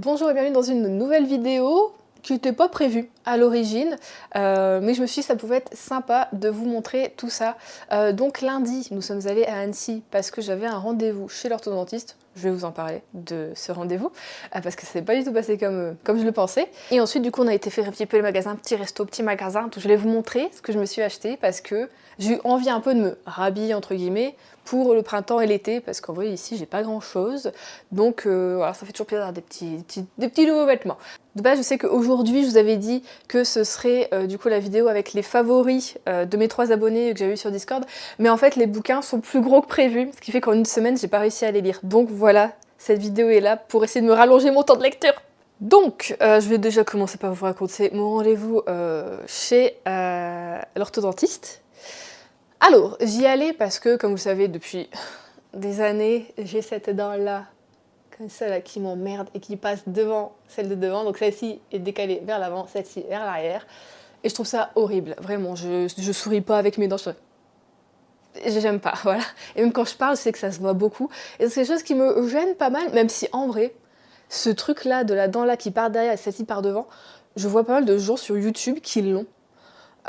Bonjour et bienvenue dans une nouvelle vidéo qui n'était pas prévue à l'origine, mais je me suis dit que ça pouvait être sympa de vous montrer tout ça. Donc lundi, nous sommes allés à Annecy parce que j'avais un rendez-vous chez l'orthodontiste. Je vais vous en parler de ce rendez-vous, parce que ça s'est pas du tout passé comme je le pensais. Et ensuite, du coup, on a été faire un petit peu le magasin, petit resto, petit magasin. Donc je voulais vous montrer ce que je me suis acheté parce que j'ai eu envie un peu de me rhabiller, entre guillemets, pour le printemps et l'été, parce qu'en vrai, ici, j'ai pas grand-chose. Donc voilà, ça fait toujours plaisir d'avoir des petits nouveaux vêtements. De base, je sais qu'aujourd'hui, je vous avais dit que ce serait du coup la vidéo avec les favoris de mes 3 abonnés que j'avais eu sur Discord. Mais en fait, les bouquins sont plus gros que prévu, ce qui fait qu'en une semaine, j'ai pas réussi à les lire. Donc voilà, cette vidéo est là pour essayer de me rallonger mon temps de lecture. Donc, je vais déjà commencer par vous raconter mon rendez-vous chez l'orthodontiste. Alors, j'y allais parce que, comme vous le savez, depuis des années, j'ai cette dent-là, comme ça, là, qui m'emmerde et qui passe devant celle de devant. Donc celle-ci est décalée vers l'avant, celle-ci vers l'arrière. Et je trouve ça horrible, vraiment. Je souris pas avec mes dents. J'aime pas, voilà. Et même quand je parle, je sais que ça se voit beaucoup. Et c'est quelque chose qui me gêne pas mal, même si en vrai, ce truc-là, de la dent-là qui part derrière et celle-ci part devant, je vois pas mal de gens sur YouTube qui l'ont.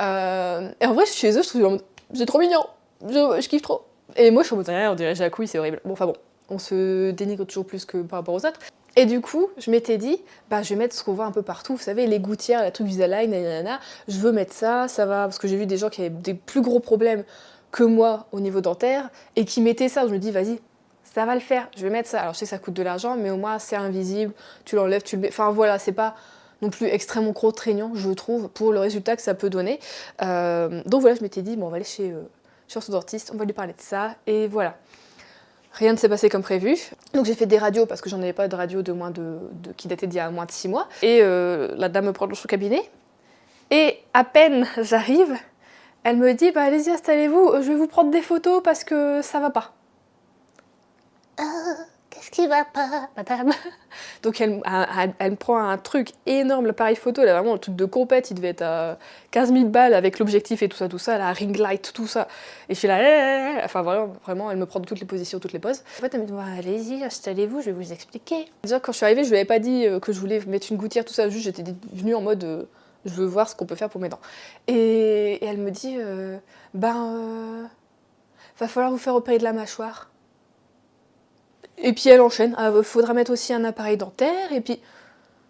Et en vrai, chez eux, je trouve c'est trop mignon. Je kiffe trop. Et moi, je suis en mode, on dirait Jacouille, c'est horrible. Bon, enfin bon, on se dénigre toujours plus que par rapport aux autres. Et du coup, je m'étais dit, bah, je vais mettre ce qu'on voit un peu partout, vous savez, les gouttières, les trucs Visalign, nanana. Je veux mettre ça, ça va, parce que j'ai vu des gens qui avaient des plus gros problèmes que moi au niveau dentaire, et qui mettaient ça. Je me dis, vas-y, ça va le faire, je vais mettre ça. Alors, je sais que ça coûte de l'argent, mais au moins, c'est invisible, tu l'enlèves, tu le mets. Enfin, voilà, c'est pas non plus extrêmement contraignant, je trouve, pour le résultat que ça peut donner. Donc voilà, je m'étais dit, bon, on va aller chez l'orthodontiste, on va lui parler de ça, et voilà. Rien ne s'est passé comme prévu. Donc j'ai fait des radios, parce que j'en avais pas de radio qui datait d'il y a moins de 6 mois. Et la dame me prend dans son cabinet, et à peine j'arrive, elle me dit, bah allez-y, installez-vous, je vais vous prendre des photos parce que ça va pas. Qu'est-ce qui va pas, madame? Donc elle me prend un truc énorme, l'appareil photo, là vraiment le truc de compète, il devait être à 15 000 balles avec l'objectif et tout ça, la ring light, tout ça. Et je suis là, enfin voilà, vraiment, elle me prend de toutes les positions, toutes les poses. En fait, elle me dit, bah, allez-y, installez-vous, je vais vous expliquer. Déjà, quand je suis arrivée, je lui avais pas dit que je voulais mettre une gouttière, tout ça, juste j'étais venue en mode, je veux voir ce qu'on peut faire pour mes dents. Et elle me dit, va falloir vous faire opérer de la mâchoire. Et puis elle enchaîne, faudra mettre aussi un appareil dentaire, et puis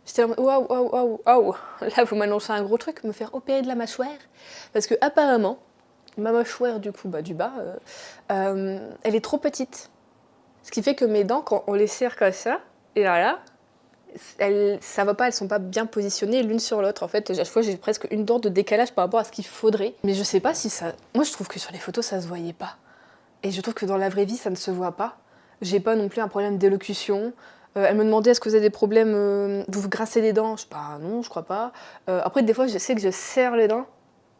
j'étais là, waouh, là vous m'annoncez un gros truc, me faire opérer de la mâchoire. Parce que apparemment, ma mâchoire du coup, du bas, elle est trop petite. Ce qui fait que mes dents, quand on les serre comme ça, et là, ça va pas, elles sont pas bien positionnées l'une sur l'autre. En fait, à chaque fois j'ai presque une dent de décalage par rapport à ce qu'il faudrait. Mais je sais pas si ça... Moi je trouve que sur les photos ça se voyait pas. Et je trouve que dans la vraie vie ça ne se voit pas. J'ai pas non plus un problème d'élocution. Elle me demandait est-ce que vous avez des problèmes, vous grincez les dents. Je dis bah non, je crois pas. Après des fois je sais que je serre les dents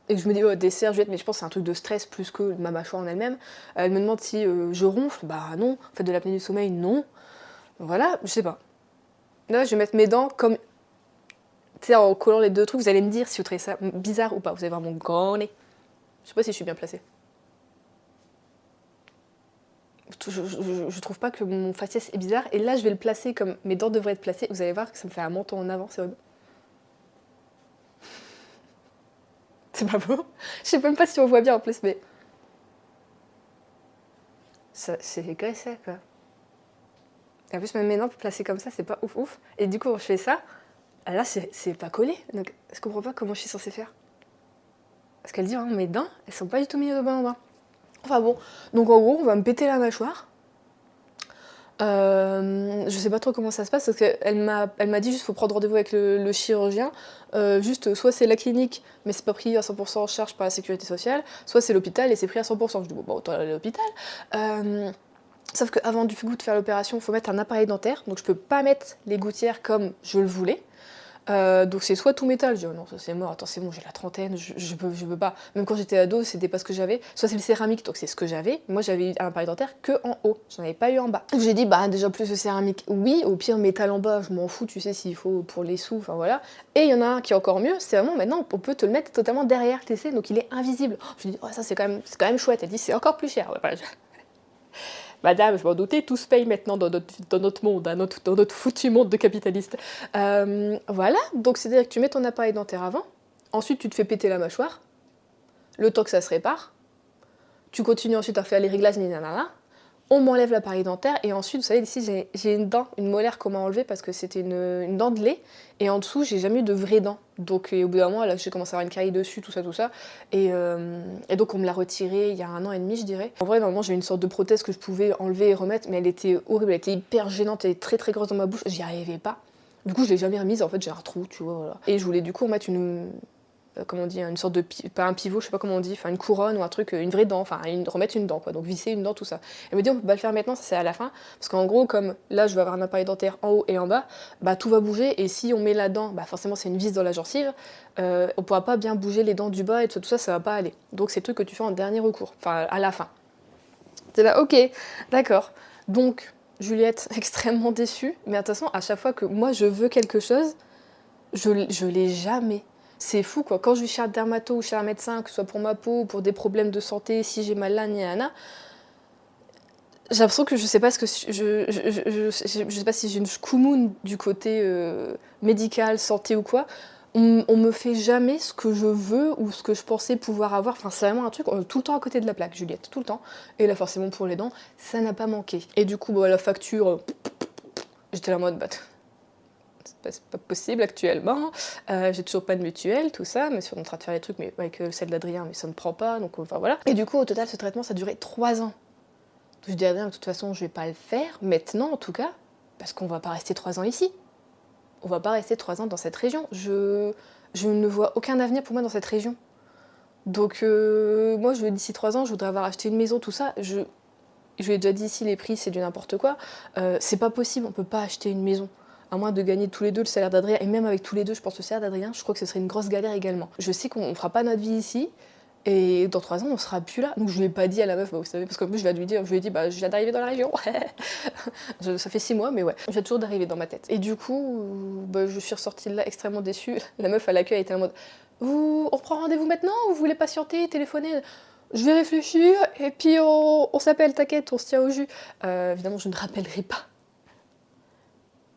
et que je me dis oh dessert Juliette, mais je pense que c'est un truc de stress plus que ma mâchoire en elle-même. Elle me demande si je ronfle, bah non. En fait de l'apnée du sommeil, non. Voilà, je sais pas. Là je vais mettre mes dents comme, tu sais, en collant les deux trucs, vous allez me dire si vous trouvez ça bizarre ou pas. Vous allez voir mon grand nez. Je sais pas si je suis bien placée. Je trouve pas que mon faciès est bizarre. Et là, je vais le placer comme mes dents devraient être placées. Vous allez voir que ça me fait un menton en avant, c'est horrible. C'est pas beau. Je sais même pas si on voit bien en plus, mais... C'est comme ça, quoi. Et en plus, même mes dents placées comme ça, c'est pas ouf. Et du coup, quand je fais ça, là, c'est pas collé. Donc, je comprends pas comment je suis censée faire. Parce qu'elle dit, hein, mes dents, elles sont pas du tout mises au bon endroit. Enfin bon, donc en gros, on va me péter la mâchoire. Je sais pas trop comment ça se passe parce qu'elle m'a dit juste faut prendre rendez-vous avec le chirurgien. Juste soit c'est la clinique mais c'est pas pris à 100% en charge par la sécurité sociale, soit c'est l'hôpital et c'est pris à 100%. Je dis bon autant aller à l'hôpital. Sauf qu'avant du coup de faire l'opération, il faut mettre un appareil dentaire, donc je peux pas mettre les gouttières comme je le voulais. Donc c'est soit tout métal, je dis oh non ça c'est mort, attends c'est bon j'ai la trentaine, je peux pas, même quand j'étais ado c'était pas ce que j'avais, soit c'est le céramique donc c'est ce que j'avais, moi j'avais un appareil dentaire que en haut, j'en avais pas eu en bas. Donc j'ai dit bah déjà plus le céramique oui, au pire métal en bas je m'en fous tu sais s'il faut pour les sous, enfin voilà, et il y en a un qui est encore mieux, c'est vraiment maintenant on peut te le mettre totalement derrière, tu sais, donc il est invisible. Je lui dis oh ça c'est quand même chouette, elle dit c'est encore plus cher, ouais, voilà. Madame, je m'en doutais, tout se paye maintenant dans notre monde, hein, dans notre foutu monde de capitaliste. Voilà, donc c'est-à-dire que tu mets ton appareil dentaire avant, ensuite tu te fais péter la mâchoire, le temps que ça se répare, tu continues ensuite à faire les réglages, nanana, on m'enlève l'appareil dentaire, et ensuite, vous savez, ici j'ai une dent, une molaire qu'on m'a enlevée parce que c'était une dent de lait, et en dessous, j'ai jamais eu de vraie dent. Donc au bout d'un moment, là, j'ai commencé à avoir une carie dessus, tout ça, et donc on me l'a retirée il y a 1 an et demi, je dirais. En vrai, normalement, j'ai une sorte de prothèse que je pouvais enlever et remettre, mais elle était horrible, elle était hyper gênante, elle était très très grosse dans ma bouche, j'y arrivais pas. Du coup, je l'ai jamais remise, en fait, j'ai un trou, tu vois, voilà. Et je voulais du coup remettre comment on dit, une sorte de, pas un pivot, je sais pas comment on dit, enfin une couronne ou un truc, une vraie dent, enfin remettre une dent quoi, donc visser une dent, tout ça. Elle me dit on peut pas le faire maintenant, ça c'est à la fin, parce qu'en gros comme là je vais avoir un appareil dentaire en haut et en bas, bah tout va bouger, et si on met la dent, bah forcément c'est une vis dans la gencive, on pourra pas bien bouger les dents du bas et tout ça, ça va pas aller. Donc c'est le truc que tu fais en dernier recours, enfin à la fin. C'est là, ok, d'accord. Donc Juliette, extrêmement déçue, mais de toute façon à chaque fois que moi je veux quelque chose, je l'ai jamais. C'est fou quoi, quand je vais chez un dermato ou chez un médecin, que ce soit pour ma peau ou pour des problèmes de santé, si j'ai mal là, j'ai l'impression que je sais pas ce que je sais pas si j'ai une schkoumoun du côté médical, santé ou quoi. On me fait jamais ce que je veux ou ce que je pensais pouvoir avoir. Enfin, c'est vraiment un truc tout le temps à côté de la plaque, Juliette, tout le temps. Et là, forcément, pour les dents, ça n'a pas manqué. Et du coup, bah, la facture, j'étais là en mode, bah, c'est pas possible actuellement. J'ai toujours pas de mutuelle, tout ça, mais on est en train de faire les trucs mais avec celle d'Adrien, mais ça ne prend pas, donc enfin voilà. Et du coup, au total, ce traitement, ça a duré 3 ans. Je dis à Adrien, de toute façon, je vais pas le faire, maintenant en tout cas, parce qu'on va pas rester 3 ans ici. On va pas rester 3 ans dans cette région. Je ne vois aucun avenir pour moi dans cette région. Donc moi, d'ici 3 ans, je voudrais avoir acheté une maison, tout ça. Je lui ai déjà dit ici, les prix, c'est du n'importe quoi. C'est pas possible, on peut pas acheter une maison. À moins de gagner tous les deux le salaire d'Adrien, et même avec tous les deux, je pense le salaire d'Adrien, je crois que ce serait une grosse galère également. Je sais qu'on fera pas notre vie ici, et dans 3 ans, on sera plus là. Donc je lui ai pas dit à la meuf, bah, vous savez, parce qu'en plus je vais lui dire, je lui ai dit, bah je viens d'arriver dans la région. Ça fait 6 mois, mais ouais, je viens toujours d'arriver dans ma tête. Et du coup, bah, je suis ressortie de là extrêmement déçue. La meuf à l'accueil était en mode, on reprend rendez-vous maintenant ou vous voulez patienter, téléphoner? Je vais réfléchir et puis on s'appelle, t'inquiète, on se tient au jus. Évidemment, je ne rappellerai pas.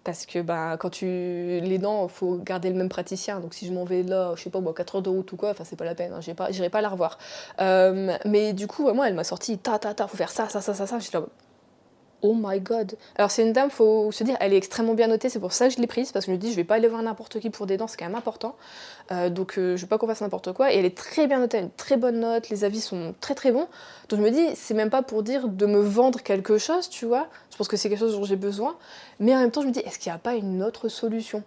Parce que bah, quand les dents, faut garder le même praticien. Donc si je m'en vais là, je sais pas, 4 heures de route ou quoi, enfin c'est pas la peine, hein, j'irai pas la revoir. Mais du coup, moi, elle m'a sorti, faut faire ça. J'étais là, oh my god. Alors c'est une dame, faut se dire, elle est extrêmement bien notée, c'est pour ça que je l'ai prise, parce que je me dis, je vais pas aller voir n'importe qui pour des dents, c'est quand même important. Donc je veux pas qu'on fasse n'importe quoi. Et elle est très bien notée, elle a une très bonne note, les avis sont très très bons. Donc je me dis, c'est même pas pour dire de me vendre quelque chose, tu vois. Je pense que c'est quelque chose dont j'ai besoin. Mais en même temps, je me dis, est-ce qu'il n'y a pas une autre solution?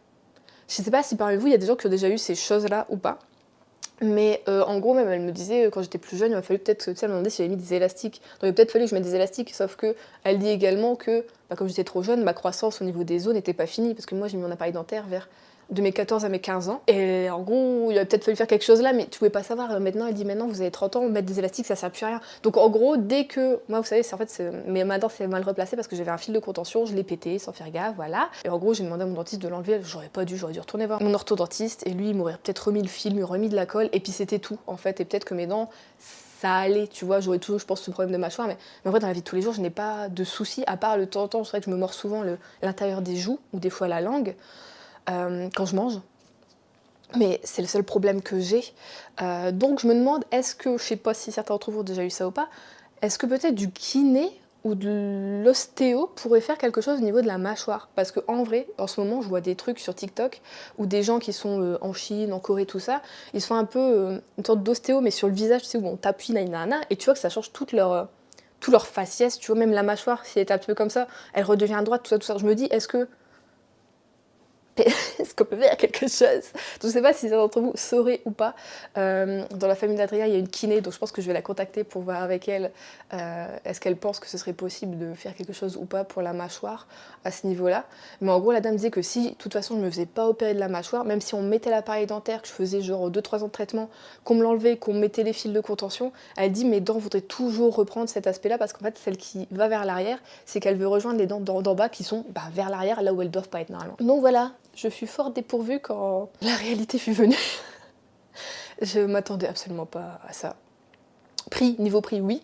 Je sais pas si parmi vous, il y a des gens qui ont déjà eu ces choses-là ou pas. Mais en gros, même elle me disait, quand j'étais plus jeune, il m'a fallu peut-être, tu sais, elle m'a demandé si j'avais mis des élastiques. Donc il a peut-être fallu que je mette des élastiques, sauf que elle dit également que, bah, comme j'étais trop jeune, ma croissance au niveau des os n'était pas finie, parce que moi j'ai mis mon appareil dentaire vers de mes 14 à mes 15 ans. Et en gros, il a peut-être fallu faire quelque chose là, mais tu pouvais pas savoir. Maintenant, elle dit, maintenant vous avez 30 ans, mettre des élastiques, ça sert plus à rien. Donc en gros, dès que, moi vous savez, mais ma dent s'est mal replacée parce que j'avais un fil de contention, je l'ai pété sans faire gaffe, voilà. Et en gros, j'ai demandé à mon dentiste de l'enlever, j'aurais dû retourner voir mon orthodontiste, et lui, il m'aurait peut-être remis le fil, il m'aurait remis de la colle, et puis c'était tout en fait. Et peut-être que mes dents, ça allait, tu vois, j'aurais toujours, je pense, ce problème de mâchoire, mais en vrai, dans la vie de tous les jours, je n'ai pas de soucis, à part le temps en temps, c'est vrai que je me mords souvent l'intérieur des joues, ou des fois la langue, quand je mange. Mais c'est le seul problème que j'ai. Donc je me demande, est-ce que, je sais pas si certains d'entre vous ont déjà eu ça ou pas, est-ce que peut-être du kiné ou de l'ostéo pourrait faire quelque chose au niveau de la mâchoire? Parce qu'en vrai, en ce moment, je vois des trucs sur TikTok où des gens qui sont en Chine, en Corée, tout ça, ils se font un peu une sorte d'ostéo, mais sur le visage, tu sais, où on t'appuie, nanana, et tu vois que ça change tout leur faciès, tu vois, même la mâchoire, si elle est un peu comme ça, elle redevient droite, tout ça. Je me dis, est-ce qu'on peut faire quelque chose? Je ne sais pas si certains d'entre vous sauraient ou pas. Dans la famille d'Adrien, il y a une kiné, donc je pense que je vais la contacter pour voir avec elle est-ce qu'elle pense que ce serait possible de faire quelque chose ou pas pour la mâchoire à ce niveau-là. Mais en gros, la dame disait que si, de toute façon, je ne me faisais pas opérer de la mâchoire, même si on mettait l'appareil dentaire, que je faisais genre 2-3 ans de traitement, qu'on me l'enlevait, qu'on mettait les fils de contention, elle dit mes dents voudraient toujours reprendre cet aspect-là parce qu'en fait, celle qui va vers l'arrière, c'est qu'elle veut rejoindre les dents d'en bas qui sont vers l'arrière, là où elles doivent pas être normalement. Donc voilà. Je fus fort dépourvue quand la réalité fut venue. Je m'attendais absolument pas à ça. Niveau prix, oui.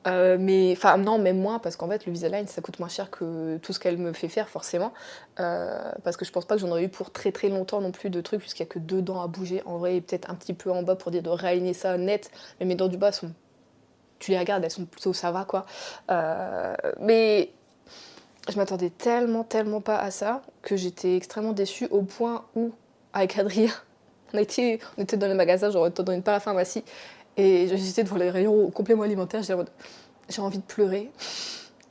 Mais enfin non, même moins, parce qu'en fait le Invisalign ça coûte moins cher que tout ce qu'elle me fait faire forcément. Parce que je pense pas que j'en aurais eu pour très très longtemps non plus de trucs, puisqu'il y a que 2 dents à bouger en vrai, et peut-être un petit peu en bas pour dire de réaligner ça net. Mais mes dents du bas sont, tu les regardes, elles sont plutôt ça va quoi. Mais je m'attendais tellement pas à ça que j'étais extrêmement déçue, au point où avec Adrien on était dans le magasin, genre dans une parapharmacie, et j'étais devant les rayons compléments alimentaires, j'ai envie de pleurer.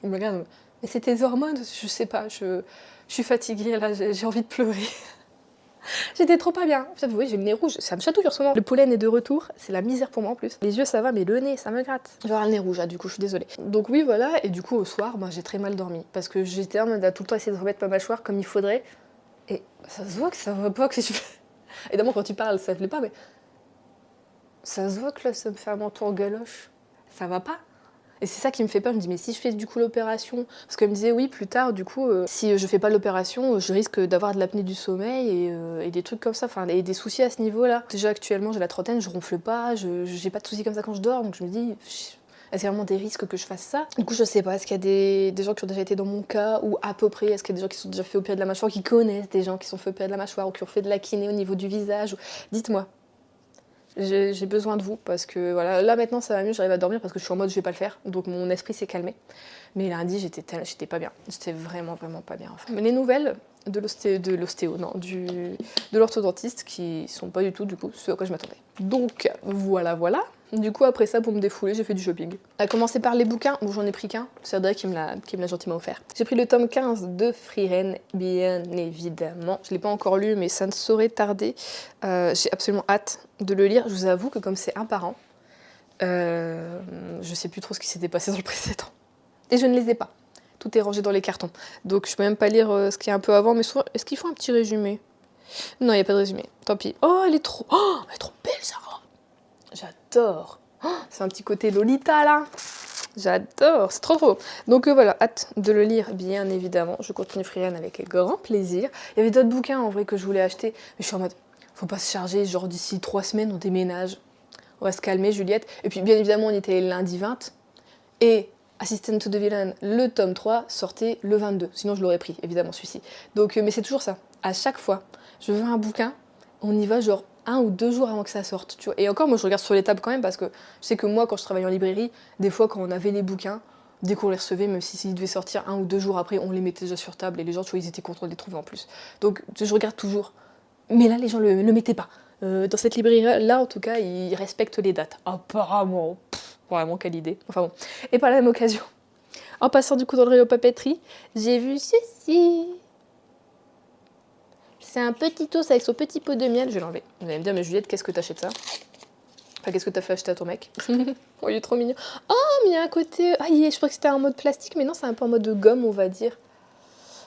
Il me regarde, mais c'est tes hormones? Je sais pas, je suis fatiguée là, j'ai envie de pleurer. J'étais trop pas bien. Vous voyez, j'ai le nez rouge, ça me chatouille en ce moment. Le pollen est de retour, c'est la misère pour moi en plus. Les yeux ça va, mais le nez ça me gratte. Je vais avoir le nez rouge, du coup je suis désolée. Donc oui voilà, et du coup au soir, j'ai très mal dormi. Parce que j'étais en mode à tout le temps essayer de remettre ma mâchoire comme il faudrait. Et ça se voit que ça va pas, que je fais. Évidemment quand tu parles ça ne plaît pas, mais ça se voit que là ça me fait un menton en galoche. Ça va pas. Et c'est ça qui me fait peur, je me dis mais si je fais du coup l'opération, parce qu'elle me disait oui plus tard du coup si je fais pas l'opération je risque d'avoir de l'apnée du sommeil et des trucs comme ça, enfin et des soucis à ce niveau là. Déjà actuellement j'ai la trentaine, je ronfle pas, j'ai pas de soucis comme ça quand je dors, donc je me dis est-ce qu'il y a vraiment des risques que je fasse ça? Du coup je sais pas, est-ce qu'il y a des gens qui ont déjà été dans mon cas, ou à peu près, est-ce qu'il y a des gens qui sont déjà fait opérer de la mâchoire, qui connaissent des gens qui sont fait opérer de la mâchoire ou qui ont fait de la kiné au niveau du visage, dites-moi. J'ai besoin de vous parce que voilà, là maintenant ça va mieux, j'arrive à dormir parce que je suis en mode je vais pas le faire, donc mon esprit s'est calmé. Mais lundi j'étais pas bien, j'étais vraiment pas bien. Enfin. Mais les nouvelles de l'ostéo, non, de l'orthodontiste qui sont pas du tout du coup ce à quoi je m'attendais. Donc voilà. Du coup après ça pour me défouler j'ai fait du shopping. À commencer par les bouquins, bon j'en ai pris qu'un, c'est Adrien qui me l'a gentiment offert. J'ai pris le tome 15 de Frieren, bien évidemment. Je l'ai pas encore lu mais ça ne saurait tarder. J'ai absolument hâte de le lire. Je vous avoue que comme c'est un par an, je sais plus trop ce qui s'était passé dans le précédent. Et je ne les ai pas. Tout est rangé dans les cartons. Donc je peux même pas lire ce qu'il y a un peu avant, mais souvent, est-ce qu'il faut un petit résumé? Non, il n'y a pas de résumé. Tant pis. Oh, elle est trop belle, ça. J'adore. Oh, c'est un petit côté Lolita, là. J'adore, c'est trop. Donc voilà, hâte de le lire, bien évidemment. Je continue Frieren avec grand plaisir. Il y avait d'autres bouquins, en vrai, que je voulais acheter. Mais je suis en mode, faut pas se charger, genre d'ici 3 semaines, on déménage. On va se calmer, Juliette. Et puis, bien évidemment, on était lundi 20. Et Assistant to the Villain, le tome 3, sortait le 22. Sinon, je l'aurais pris, évidemment, celui-ci. Donc, mais c'est toujours ça. À chaque fois, je veux un bouquin, on y va genre 1 ou 2 jours avant que ça sorte. Tu vois. Et encore, moi, je regarde sur les tables quand même, parce que je sais que moi, quand je travaille en librairie, des fois, quand on avait les bouquins, dès qu'on les recevait, même s'ils devaient sortir 1 ou 2 jours après, on les mettait déjà sur table, et les gens, tu vois, ils étaient contents de les trouver en plus. Donc, je regarde toujours. Mais là, les gens le mettaient pas. Dans cette librairie-là, en tout cas, ils respectent les dates. Apparemment. Vraiment, quelle idée. Enfin bon. Et par la même occasion, en passant du coup dans le rayon papeterie, j'ai vu ceci. C'est un petit os avec son petit pot de miel. Je vais l'enlever. Vous allez me dire, mais Juliette, qu'est-ce que t'achètes ça? Enfin, qu'est-ce que t'as fait acheter à ton mec? Oh, il est trop mignon. Oh, mais il y a un côté... Ah, je crois que c'était en mode plastique, mais non, c'est un peu en mode de gomme, on va dire.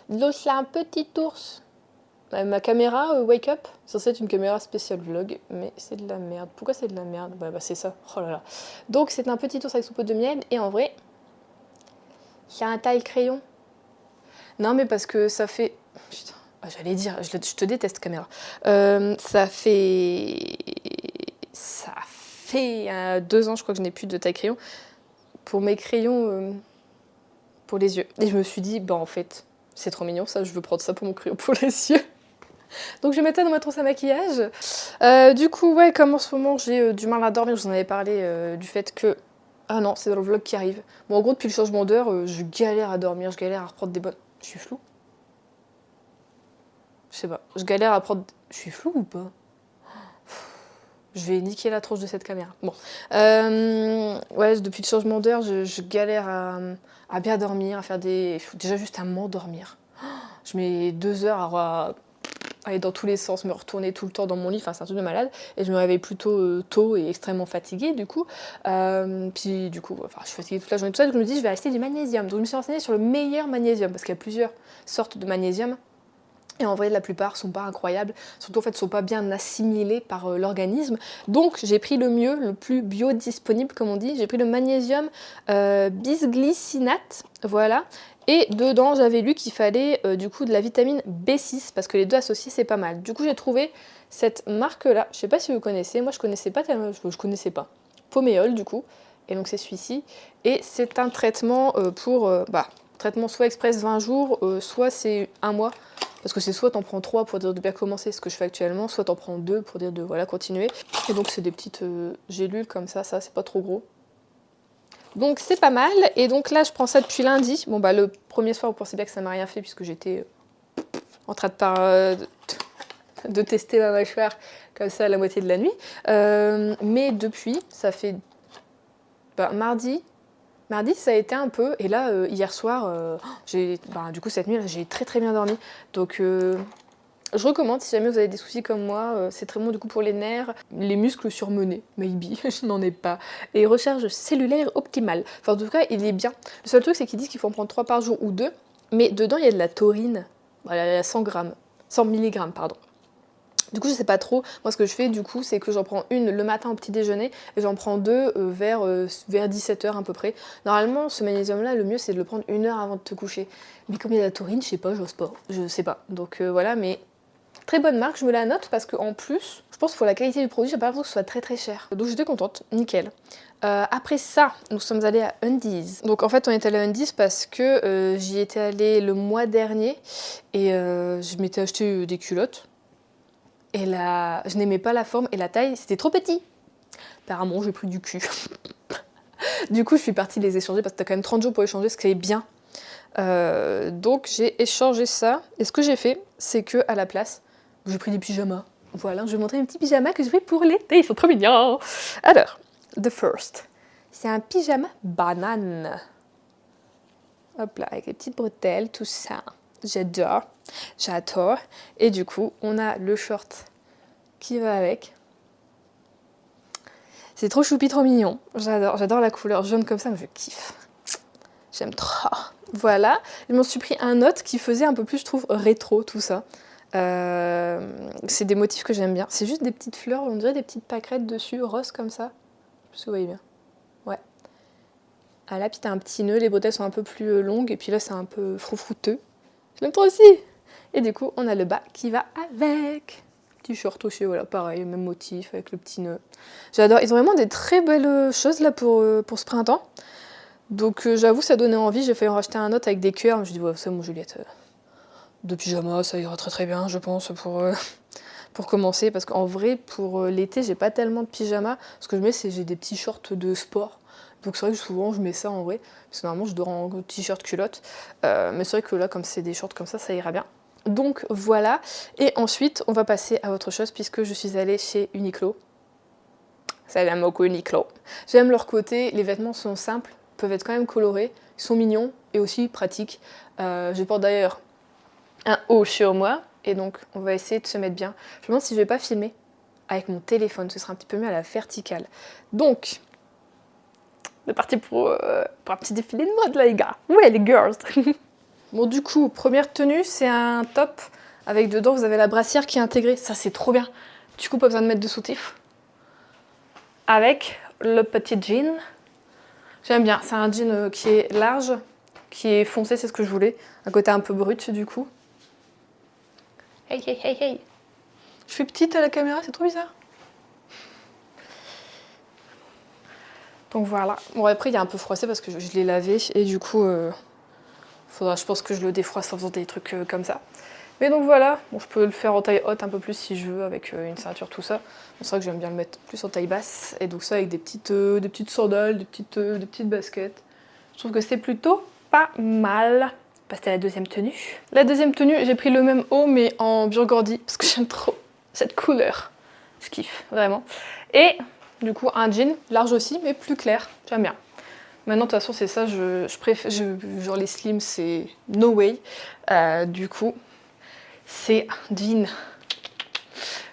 L'os, c'est un petit ours. Ma caméra Wake Up, c'est censé être une caméra spéciale vlog, mais c'est de la merde. Pourquoi c'est de la merde? Bah c'est ça, oh là là. Donc c'est un petit ours avec son pot de miel, et en vrai, il y a un taille crayon. Non mais parce que ça fait... Putain, j'allais dire, je te déteste caméra. Ça fait 2 ans je crois que je n'ai plus de taille crayon. Pour mes crayons, pour les yeux. Et je me suis dit, bah en fait, c'est trop mignon ça, je veux prendre ça pour mon crayon pour les yeux. Donc je vais mettre ça dans ma trousse à maquillage. Du coup, ouais, comme en ce moment j'ai du mal à dormir, je vous en avais parlé du fait que... Ah non, c'est dans le vlog qui arrive. Bon, en gros, depuis le changement d'heure, je galère à dormir, je galère à reprendre des bonnes... Je suis floue? Je sais pas. Je galère à prendre... Je suis floue ou pas? Je vais niquer la tronche de cette caméra. Bon. Ouais, depuis le changement d'heure, je galère à bien dormir, à faire des... Déjà juste à m'endormir. Je mets 2 heures à aller dans tous les sens, me retourner tout le temps dans mon lit, enfin c'est un truc de malade, et je me réveille plutôt tôt et extrêmement fatiguée du coup. Puis du coup, enfin, je suis fatiguée toute la journée, tout ça, donc je me dis je vais acheter du magnésium. Donc je me suis renseignée sur le meilleur magnésium, parce qu'il y a plusieurs sortes de magnésium. Et en vrai, la plupart sont pas incroyables, surtout en fait, sont pas bien assimilés par l'organisme. Donc j'ai pris le mieux, le plus biodisponible comme on dit. J'ai pris le magnésium bisglycinate, voilà. Et dedans, j'avais lu qu'il fallait du coup de la vitamine B6 parce que les deux associés c'est pas mal. Du coup, j'ai trouvé cette marque-là. Je sais pas si vous connaissez. Moi, je connaissais pas tellement. Je connaissais pas. Poméol du coup. et donc c'est celui-ci. Et c'est un traitement traitement soit express 20 jours, soit c'est 1 mois. Parce que c'est soit t'en prends 3 pour dire de bien commencer, ce que je fais actuellement, soit t'en prends 2 pour dire de voilà continuer. Et donc c'est des petites gélules comme ça c'est pas trop gros. Donc c'est pas mal, et donc là je prends ça depuis lundi. Bon bah le premier soir vous pensez bien que ça m'a rien fait puisque j'étais en train de tester ma mâchoire comme ça à la moitié de la nuit. Mais depuis, ça fait mardi ça a été un peu, et là hier soir, du coup cette nuit j'ai très très bien dormi. Donc je recommande si jamais vous avez des soucis comme moi, c'est très bon du coup pour les nerfs, les muscles surmenés, maybe, je n'en ai pas. Et recharge cellulaire optimale. Enfin en tout cas il est bien. Le seul truc c'est qu'ils disent qu'il faut en prendre 3 par jour ou 2, mais dedans il y a de la taurine. Voilà, il y a 100 mg, pardon. Du coup, je sais pas trop. Moi, ce que je fais, du coup, c'est que j'en prends une le matin au petit déjeuner et j'en prends 2 vers 17h à peu près. Normalement, ce magnésium-là, le mieux, c'est de le prendre 1 heure avant de te coucher. Mais comme il y a la taurine, je sais pas, j'ose pas. Je sais pas. Donc voilà, mais très bonne marque, je me la note parce qu'en plus, je pense que pour la qualité du produit, j'ai pas l'impression que ce soit très très cher. Donc j'étais contente, nickel. Après ça, nous sommes allés à Undies. Donc en fait, on est allé à Undies parce que j'y étais allée le mois dernier et je m'étais acheté des culottes. Et là, je n'aimais pas la forme et la taille, c'était trop petit. Apparemment, j'ai pris du cul. Du coup, je suis partie les échanger parce que t'as quand même 30 jours pour échanger, ce qui est bien. Donc, j'ai échangé ça. Et ce que j'ai fait, c'est que à la place, j'ai pris des pyjamas. Voilà, je vais vous montrer mes petits pyjamas que je fais pour l'été. Ils sont trop mignons. Alors, the first. C'est un pyjama banane. Hop là, avec les petites bretelles, tout ça. J'adore. J'adore. Et du coup, on a le short qui va avec. C'est trop choupi, trop mignon. J'adore la couleur jaune comme ça, mais je kiffe. J'aime trop. Voilà. Je m'en suis pris un autre qui faisait un peu plus, je trouve, rétro, tout ça. C'est des motifs que j'aime bien. C'est juste des petites fleurs, on dirait des petites pâquerettes dessus, roses comme ça. Je sais pas si vous voyez bien. Ouais. Ah là, puis t'as un petit nœud, les bretelles sont un peu plus longues, et puis là, c'est un peu froufrouteux. Je l'aime trop aussi. Et du coup, on a le bas qui va avec. Petit short aussi, voilà, pareil, même motif, avec le petit nœud. J'adore. Ils ont vraiment des très belles choses là pour ce printemps. Donc j'avoue, ça donnait envie. J'ai failli en racheter un autre avec des cœurs. Je me suis dit, ouais, c'est bon, Juliette. De pyjama, ça ira très très bien, je pense, pour commencer. Parce qu'en vrai, pour l'été, j'ai pas tellement de pyjama. Ce que je mets, c'est j'ai des petits shorts de sport. Donc c'est vrai que souvent, je mets ça en vrai. Parce que normalement, je dors en t-shirt culotte. Mais c'est vrai que là, comme c'est des shorts comme ça ira bien. Donc voilà. Et ensuite, on va passer à autre chose puisque je suis allée chez Uniqlo. Ça, j'aime beaucoup Uniqlo. J'aime leur côté. Les vêtements sont simples, peuvent être quand même colorés. Ils sont mignons et aussi pratiques. Je porte d'ailleurs un haut sur moi, et donc on va essayer de se mettre bien. Je me demande si je vais pas filmer avec mon téléphone, ce sera un petit peu mieux à la verticale. Donc, on est parti pour un petit défilé de mode là les gars. Ouais les girls. Bon du coup, première tenue, c'est un top avec dedans vous avez la brassière qui est intégrée, ça c'est trop bien. Du coup pas besoin de mettre de soutif. Avec le petit jean. J'aime bien, c'est un jean qui est large, qui est foncé, c'est ce que je voulais. Un côté un peu brut du coup. Hey, hey, hey, hey. Je suis petite à la caméra, c'est trop bizarre. Donc voilà. Bon après il est un peu froissé parce que je l'ai lavé et du coup faudra je pense que je le défroisse en faisant des trucs comme ça. Mais donc voilà, bon, je peux le faire en taille haute un peu plus si je veux avec une ceinture tout ça. Bon, c'est vrai que j'aime bien le mettre plus en taille basse et donc ça avec des petites sandales, des petites baskets. Je trouve que c'est plutôt pas mal. Passer à la deuxième tenue. La deuxième tenue, j'ai pris le même haut mais en burgundy parce que j'aime trop cette couleur. Je kiffe vraiment. Et du coup un jean large aussi mais plus clair, j'aime bien. Maintenant de toute façon c'est ça, je préfère, genre les slims c'est no way. Du coup c'est un jean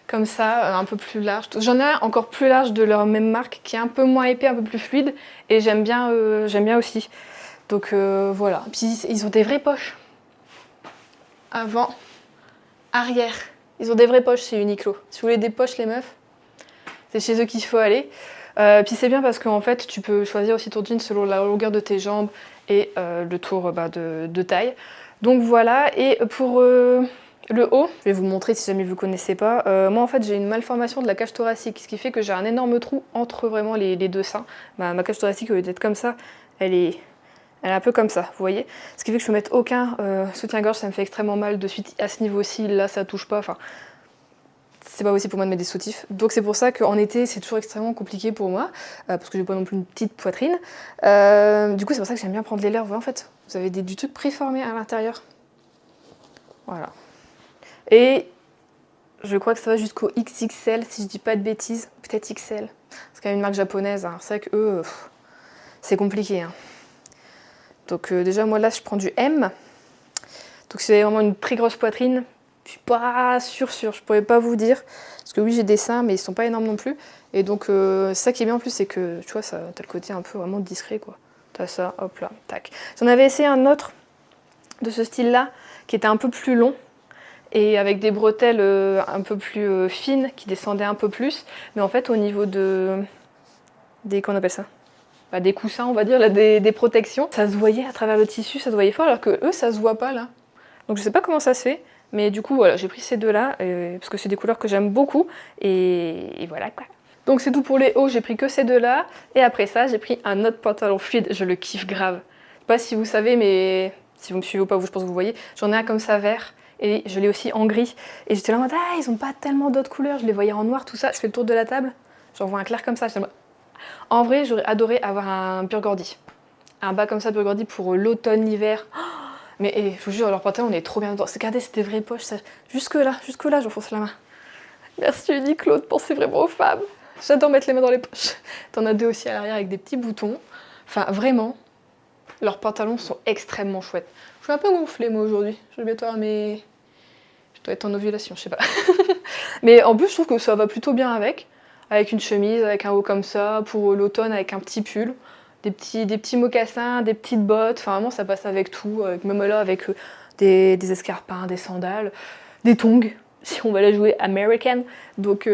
comme ça, un peu plus large. J'en ai un encore plus large de leur même marque qui est un peu moins épais, un peu plus fluide et j'aime bien aussi. Donc voilà. Puis ils ont des vraies poches. Avant, arrière. Ils ont des vraies poches chez Uniqlo. Si vous voulez des poches les meufs, c'est chez eux qu'il faut aller. Puis c'est bien parce qu'en fait tu peux choisir aussi ton jean selon la longueur de tes jambes et le tour de taille. Donc voilà. Et pour Le haut, je vais vous montrer si jamais vous connaissez pas. Moi en fait j'ai une malformation de la cage thoracique, ce qui fait que j'ai un énorme trou entre vraiment les deux seins. Ma cage thoracique au lieu d'être comme ça, elle est un peu comme ça, vous voyez. Ce qui fait que je peux mettre aucun soutien-gorge, ça me fait extrêmement mal de suite à ce niveau-ci, là ça touche pas, enfin c'est pas possible pour moi de mettre des soutifs. Donc c'est pour ça qu'en été c'est toujours extrêmement compliqué pour moi, parce que j'ai pas non plus une petite poitrine. Du coup c'est pour ça que j'aime bien prendre les lèvres, vous voyez, en fait. Vous avez du truc préformé à l'intérieur. Voilà. Et je crois que ça va jusqu'au XXL, si je dis pas de bêtises. Peut-être XL. C'est quand même une marque japonaise. Hein. C'est vrai que eux, c'est compliqué. Hein. Donc déjà, moi là, je prends du M. Donc c'est vraiment une très grosse poitrine. Je suis pas sûre. Je pourrais pas vous dire. Parce que oui, j'ai des seins, mais ils sont pas énormes non plus. Et donc, ça qui est bien en plus, c'est que, tu vois, t'as le côté un peu vraiment discret, quoi. T'as ça, hop là, tac. J'en avais essayé un autre de ce style-là, qui était un peu plus long. Et avec des bretelles un peu plus fines qui descendaient un peu plus. Mais en fait, au niveau des qu'on appelle ça, des coussins, on va dire, là, des protections, ça se voyait à travers le tissu, ça se voyait fort, alors que eux, ça se voit pas là. Donc je sais pas comment ça se fait, mais du coup, voilà, j'ai pris ces deux-là, parce que c'est des couleurs que j'aime beaucoup, et voilà quoi. Donc c'est tout pour les hauts, j'ai pris que ces deux-là, et après ça, j'ai pris un autre pantalon fluide, je le kiffe grave. Je sais pas si vous savez, mais si vous me suivez ou pas, je pense que vous voyez, j'en ai un comme ça vert. Et je l'ai aussi en gris. Et j'étais là en mode, ah, ils ont pas tellement d'autres couleurs. Je les voyais en noir, tout ça. Je fais le tour de la table. J'en vois un clair comme ça. En vrai, j'aurais adoré avoir un burgundy. Un bas comme ça, burgundy pour l'automne, l'hiver. Mais je vous jure, leur pantalon, on est trop bien dedans. Regardez, c'est des vraies poches. Ça. Jusque là, j'enfonce la main. Merci Uniqlo de penser vraiment aux femmes. J'adore mettre les mains dans les poches. T'en as deux aussi à l'arrière avec des petits boutons. Enfin, vraiment, leurs pantalons sont extrêmement chouettes. Je suis un peu gonflée, moi, aujourd'hui. Je vais bientôt avoir mes... Je dois être en ovulation, je sais pas. Mais en plus, je trouve que ça va plutôt bien avec une chemise, avec un haut comme ça, pour l'automne, avec un petit pull, des petits mocassins, des petites bottes, enfin vraiment ça passe avec tout, même là avec des escarpins, des sandales, des tongs, si on va la jouer American. Donc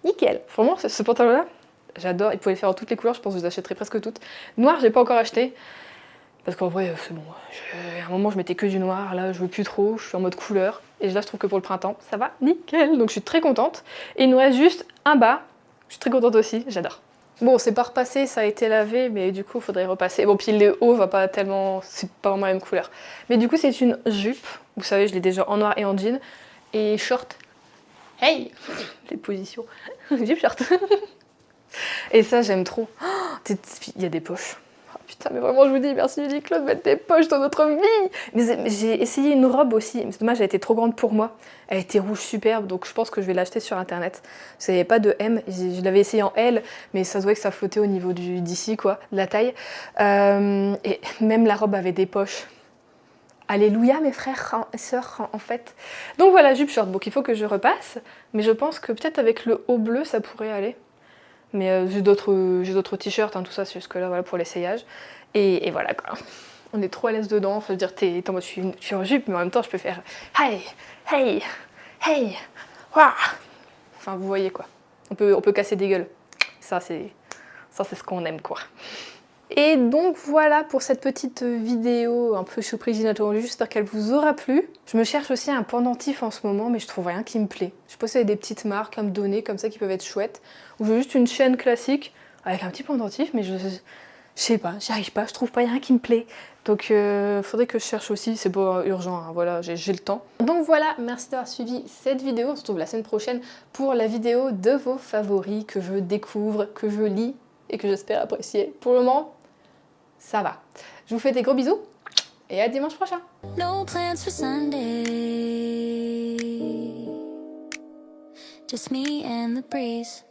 nickel. Vraiment, ce pantalon-là, j'adore. Il pouvait le faire en toutes les couleurs, je pense que je les achèterai presque toutes. Noir, j'ai pas encore acheté. Parce qu'en vrai, c'est bon. À un moment, je mettais que du noir. Là, je veux plus trop. Je suis en mode couleur. Et là, je trouve que pour le printemps, ça va nickel. Donc, je suis très contente. Et il nous reste juste un bas. Je suis très contente aussi. J'adore. Bon, c'est pas repassé, ça a été lavé, mais du coup, il faudrait repasser. Bon, puis le haut va pas tellement... C'est pas vraiment la même couleur. Mais du coup, c'est une jupe. Vous savez, je l'ai déjà en noir et en jean. Et short. Hey, les positions. Jupe short. Et ça, j'aime trop. Il y a des poches. Putain, mais vraiment, je vous dis, merci Uniqlo de mettre des poches dans notre vie. Mais j'ai essayé une robe aussi. C'est dommage, elle était trop grande pour moi. Elle était rouge superbe, donc je pense que je vais l'acheter sur internet. Il n'y avait pas de M. Je l'avais essayé en L, mais ça se voyait que ça flottait au niveau d'ici, quoi, de la taille. Et même la robe avait des poches. Alléluia, mes frères et sœurs, en fait. Donc voilà, jupe short. Donc il faut que je repasse. Mais je pense que peut-être avec le haut bleu, ça pourrait aller. Mais j'ai d'autres t-shirts, hein, tout ça, c'est jusque là, voilà, pour l'essayage. Et voilà, quoi. On est trop à l'aise dedans. Faut dire, t'es en mode, je suis en jupe, mais en même temps, je peux faire hey, hey, hey, waouh. Enfin, vous voyez, quoi. On peut casser des gueules. Ça, c'est ce qu'on aime, quoi. Et donc voilà pour cette petite vidéo un peu surprise inattendue, j'espère qu'elle vous aura plu. Je me cherche aussi un pendentif en ce moment, mais je trouve rien qui me plaît. Je pense qu'il y a des petites marques à me donner comme ça qui peuvent être chouettes. Ou je veux juste une chaîne classique avec un petit pendentif, mais je sais pas, j'y arrive pas, je trouve pas rien qui me plaît. Donc faudrait que je cherche aussi, c'est pas urgent, hein, voilà, j'ai le temps. Donc voilà, merci d'avoir suivi cette vidéo, on se retrouve la semaine prochaine pour la vidéo de vos favoris que je découvre, que je lis et que j'espère apprécier. Pour le moment, ça va. Je vous fais des gros bisous et à dimanche prochain. No plans for Sunday. Just me and the breeze.